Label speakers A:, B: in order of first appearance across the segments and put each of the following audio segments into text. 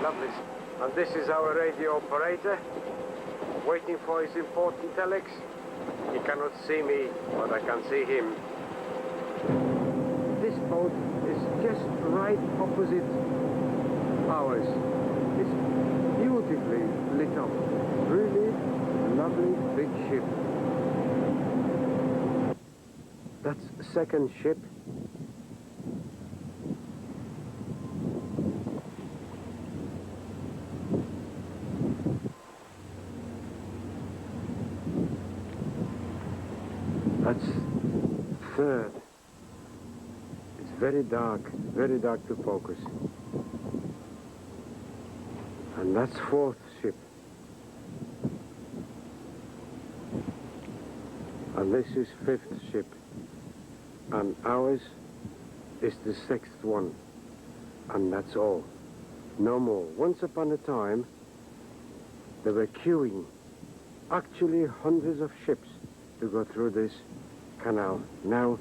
A: Lovely. And this is our radio operator, waiting for his important telex. He cannot see me, but I can see him. This boat is just right opposite ours. It's beautifully lit up. Really lovely big ship. That's the second ship. That's third. It's very dark to focus. And that's fourth ship. And this is fifth ship. And ours is the sixth one. And that's all. No more. Once upon a time, they were queuing actually hundreds of ships to go through this canal. Now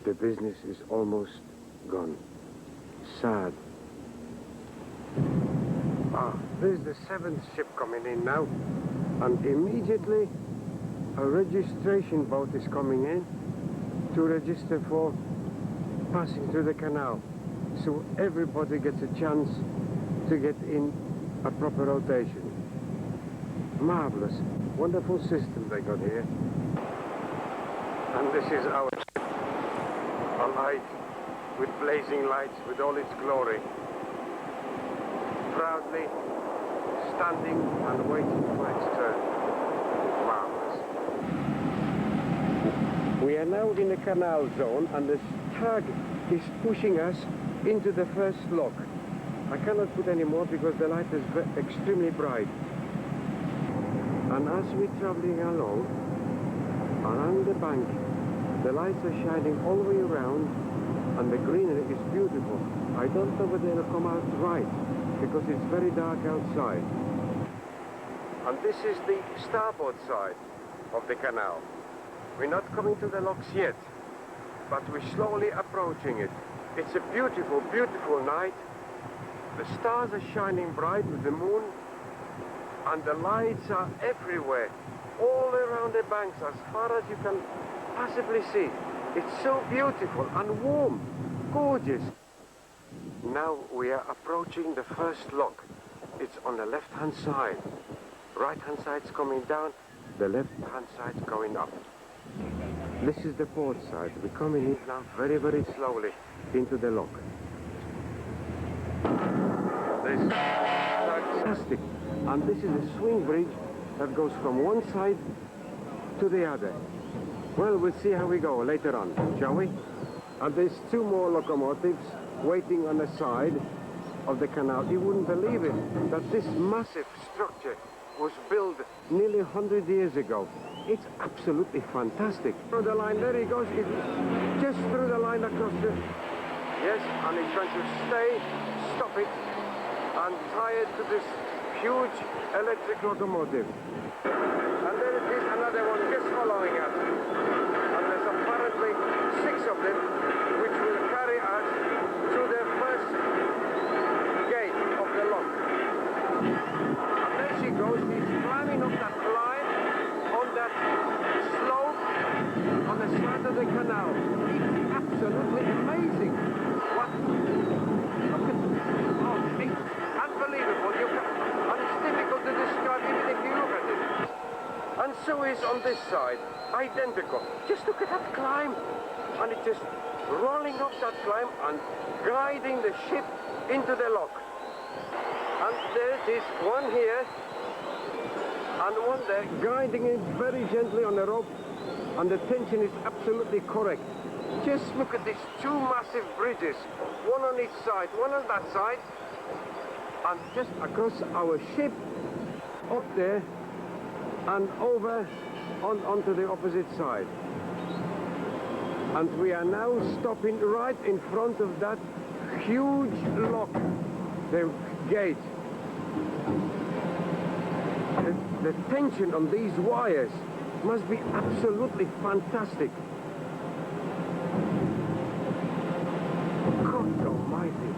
A: the business is almost gone. Sad. There's the seventh ship coming in now, and immediately a registration boat is coming in to register for passing through the canal, so everybody gets a chance to get in a proper rotation. Marvelous, wonderful system they got here. And this is our ship, a light with blazing lights, with all its glory, proudly standing and waiting for its turn. Marvelous. We are now in the canal zone, and the tug is pushing us into the first lock. I cannot put any more because the light is extremely bright. And as we're traveling along the bank, the lights are shining all the way around, and the greenery is beautiful. I don't know whether they'll come out right, because it's very dark outside. And this is the starboard side of the canal. We're not coming to the locks yet, but we're slowly approaching it. It's a beautiful, beautiful night. The stars are shining bright with the moon, and the lights are everywhere, all around the banks, as far as you can possibly see. It's so beautiful and warm, gorgeous. Now we are approaching the first lock. It's on the left-hand side. Right-hand side's coming down, the left-hand side's going up. This is the port side. We're coming in now very, very slowly into the lock. This is fantastic. And this is a swing bridge that goes from one side to the other. Well, we'll see how we go later on, shall we? And there's two more locomotives waiting on the side of the canal. You wouldn't believe it, that this massive structure was built nearly 100 years ago. It's absolutely fantastic. Through the line, there he goes. It's just through the line across the... Yes, and he's going to stay, stop it, and tie it to this huge electric locomotive. And there it is, another one just following us. And there's apparently 6 of them, which will carry us to the first gate of the lock. And there she goes, she's climbing up that line on that slope on the side of the canal. It's absolutely amazing. What? Look at this. Oh, it's unbelievable. And it's difficult to describe even if you look at it. And so is on this side, identical. Just look at that climb. And it's just rolling up that climb and guiding the ship into the lock. And there it is, one here and one there, guiding it very gently on the rope, and the tension is absolutely correct. Just look at these 2 massive bridges, one on each side, one on that side, and just across our ship, up there, and over onto the opposite side. And we are now stopping right in front of that huge lock, the gate. The tension on these wires must be absolutely fantastic. God almighty.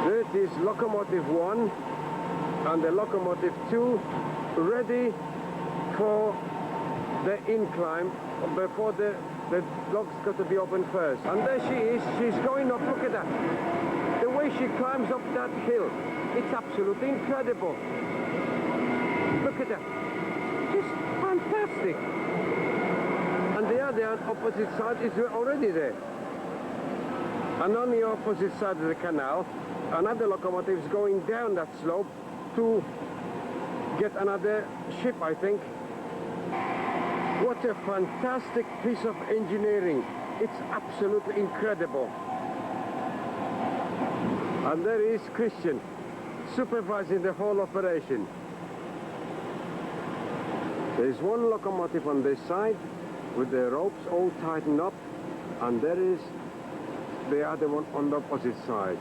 A: There it is, locomotive 1 and the locomotive 2 ready for the incline before the lock's got to be opened first. And there she is, she's going up, look at that. The way she climbs up that hill, it's absolutely incredible. Look at that, just fantastic. And the other opposite side is already there. And on the opposite side of the canal, another locomotive is going down that slope to get another ship, I think. What a fantastic piece of engineering. It's absolutely incredible. And there is Christian, supervising the whole operation. There's one locomotive on this side with the ropes all tightened up, and there is the other one on the opposite side.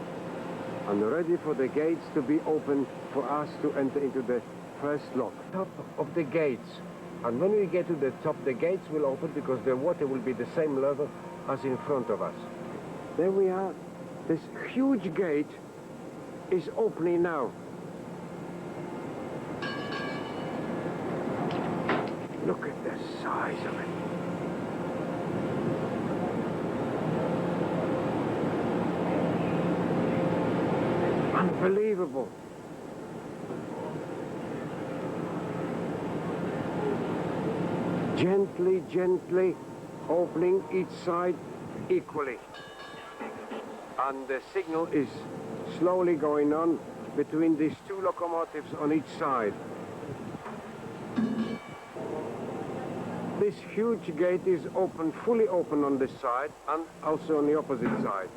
A: And ready for the gates to be open for us to enter into the first lock. Top of the gates. And when we get to the top, the gates will open because the water will be the same level as in front of us. There we are. This huge gate is opening now. Look at the size of it. Unbelievable. Gently, gently opening each side equally. And the signal is slowly going on between these two locomotives on each side. This huge gate is open, fully open on this side and also on the opposite side.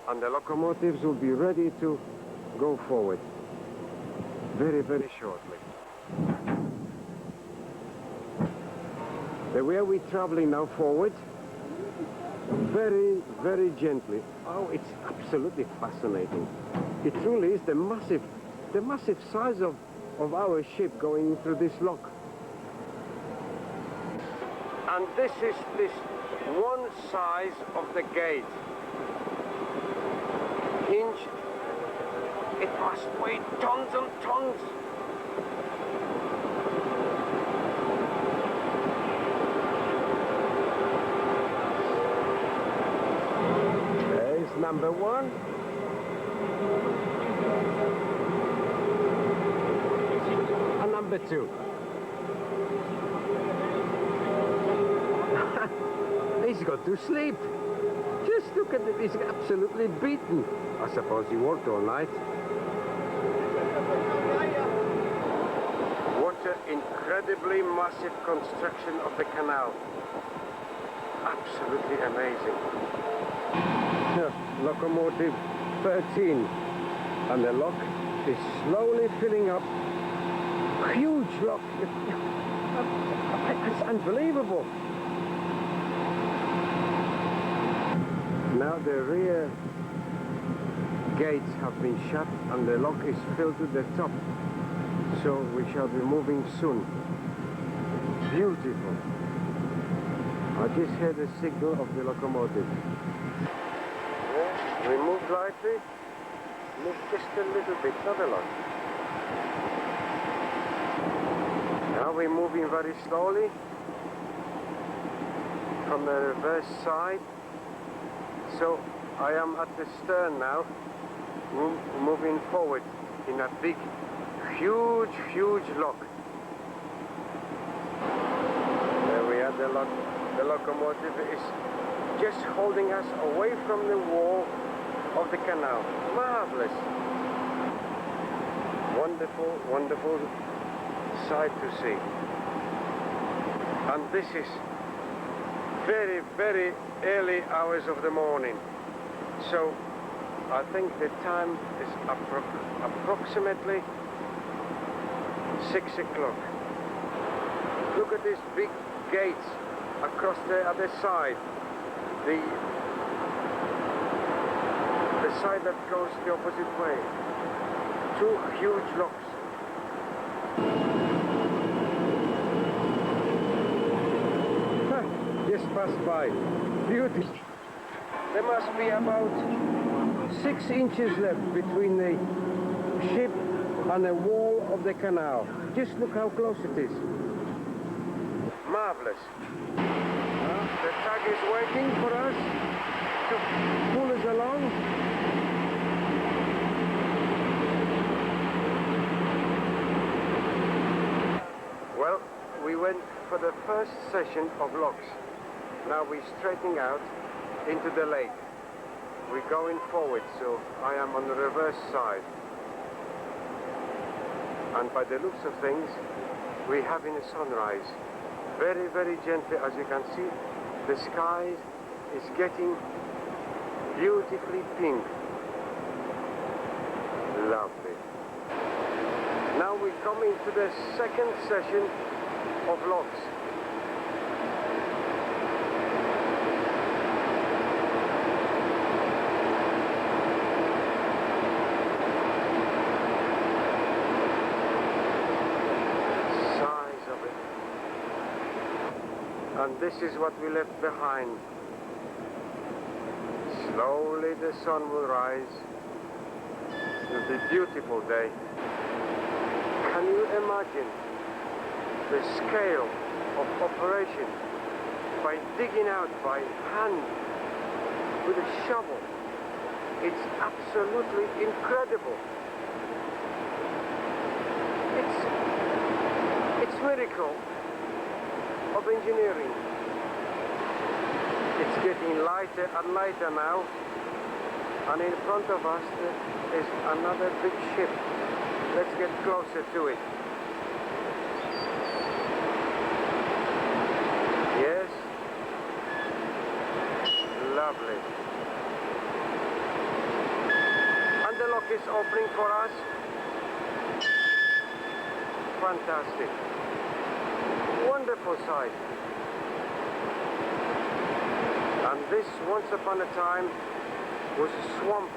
A: And the locomotives will be ready to go forward very, very shortly. The way we're traveling now forward, very, very gently. Oh, it's absolutely fascinating. It truly is the massive size of our ship going through this lock. And this is this one size of the gate. Hinge, it must weigh tons and tons. Number one. And number two. He's got to sleep. Just look at it, he's absolutely beaten. I suppose he worked all night. What an incredibly massive construction of the canal. Absolutely amazing. Locomotive 13, and the lock is slowly filling up. Huge lock. It's unbelievable. Now the rear gates have been shut and the lock is filled to the top, so we shall be moving soon. Beautiful. I just heard the signal of the locomotive. We move lightly, move just a little bit, not a lot. Now we're moving very slowly from the reverse side. So I am at the stern now, moving forward in a big, huge, huge lock. There we are, the locomotive is just holding us away from the wall of the canal. Marvelous. Wonderful, wonderful sight to see. And this is very, very early hours of the morning. So I think the time is approximately 6 o'clock. Look at these big gates across the other side. The side that goes the opposite way. Two huge locks. Just passed by. Beautiful. There must be about 6 inches left between the ship on the wall of the canal. Just look how close it is. Marvelous. The tug is waiting for us to pull us along. Well, we went for the first session of locks. Now we're straightening out into the lake. We're going forward, so I am on the reverse side. And by the looks of things, we're having a sunrise. Very, very gently, as you can see. The sky is getting beautifully pink. Lovely. Now we come into the second session of locks. Size of it. And this is what we left behind. Slowly the sun will rise. It'll be a beautiful day. Can you imagine the scale of operation by digging out by hand with a shovel? It's absolutely incredible. It's miracle of engineering. It's getting lighter and lighter now, and in front of us is another big ship. Let's get closer to it. Yes. Lovely. And the lock is opening for us. Fantastic. Wonderful sight. And this, once upon a time, was a swamp.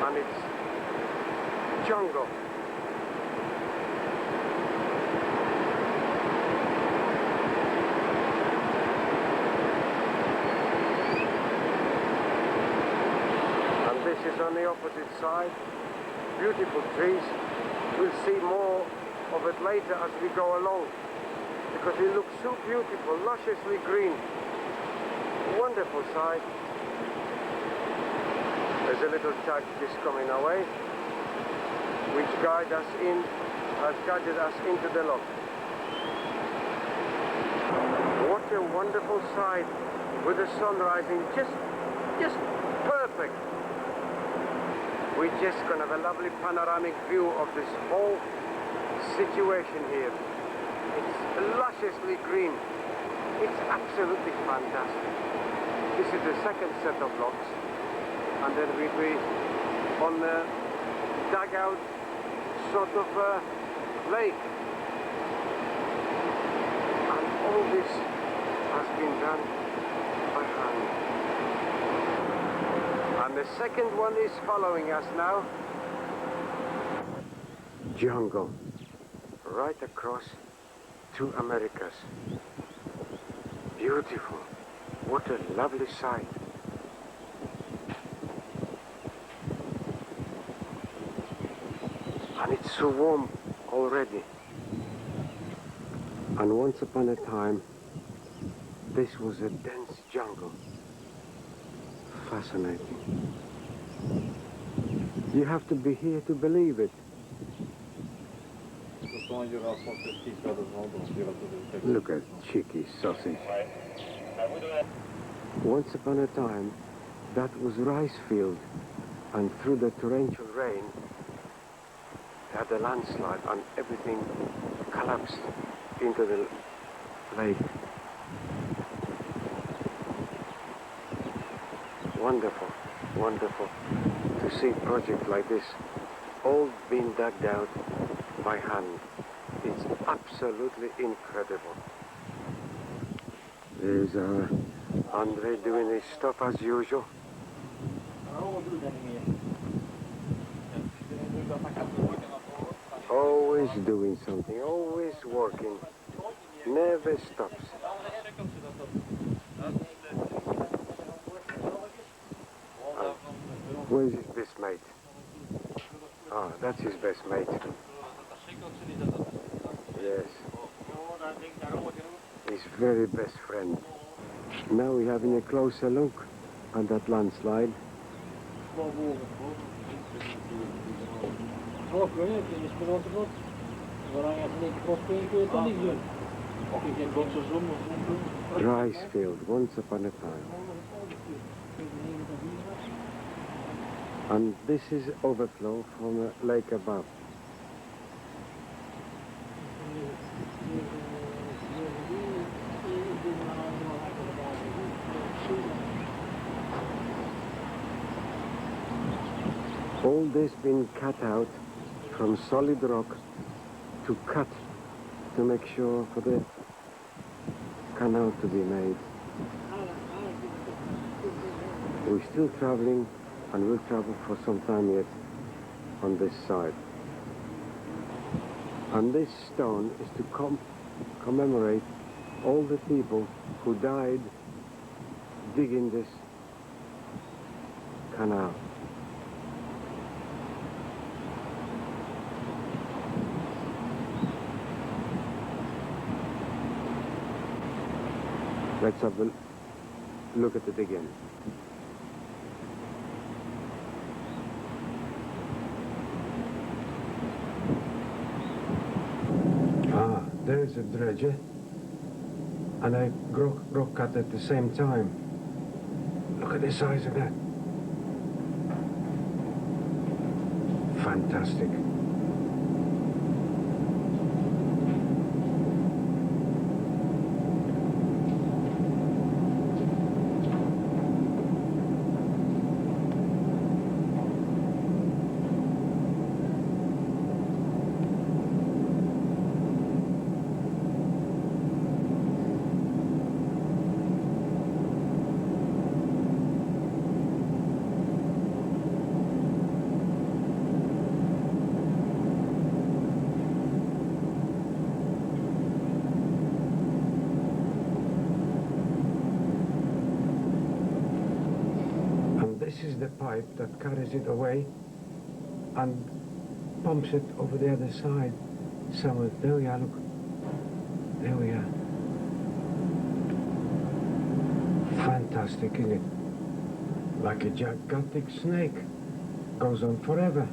A: And it's jungle. And this is on the opposite side. Beautiful trees. We'll see more of it later as we go along, because it looks so beautiful, lusciously green. Wonderful sight. There's a little tug just coming our way, which has guided us into the lock. What a wonderful sight with the sun rising, just perfect. We're just going to have a lovely panoramic view of this whole situation here. It's lusciously green. It's absolutely fantastic. This is the second set of locks, and then we'll be on the dugout sort of lake. And all this has been done by hand. And the second one is following us now. Jungle. Right across two Americas. Beautiful. What a lovely sight. And it's so warm already. And once upon a time, this was a dense jungle. Fascinating. You have to be here to believe it. Look at cheeky sausage. Once upon a time, that was rice field, and through the torrential rain, they had a landslide and everything collapsed into the lake. Wonderful, wonderful to see a project like this, all being dug out by hand. It's absolutely incredible. There's Andre doing his stuff as usual. Always doing something, always working, never stops. Where's this mate? Ah, that's his best mate. Yes. His very best friend. Now we're having a closer look at that landslide. Rice field, once upon a time. And this is overflow from a lake above. All this been cut out from solid rock to cut to make sure for the canal to be made. We're still traveling and we'll travel for some time yet on this side. And this stone is to commemorate all the people who died digging this canal. Let's have a look at it again. Ah, there's a dredger and a rock cut at the same time. Look at the size of that. Fantastic. This is the pipe that carries it away and pumps it over the other side. Somewhere, there we are, look. There we are. Fantastic, isn't it? Like a gigantic snake. Goes on forever.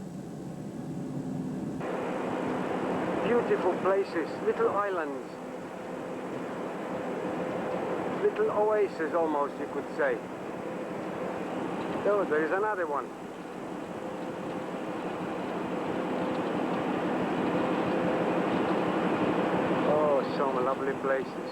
A: Beautiful places, little islands. Little oases almost, you could say. Oh, there is another one. Oh, some lovely places.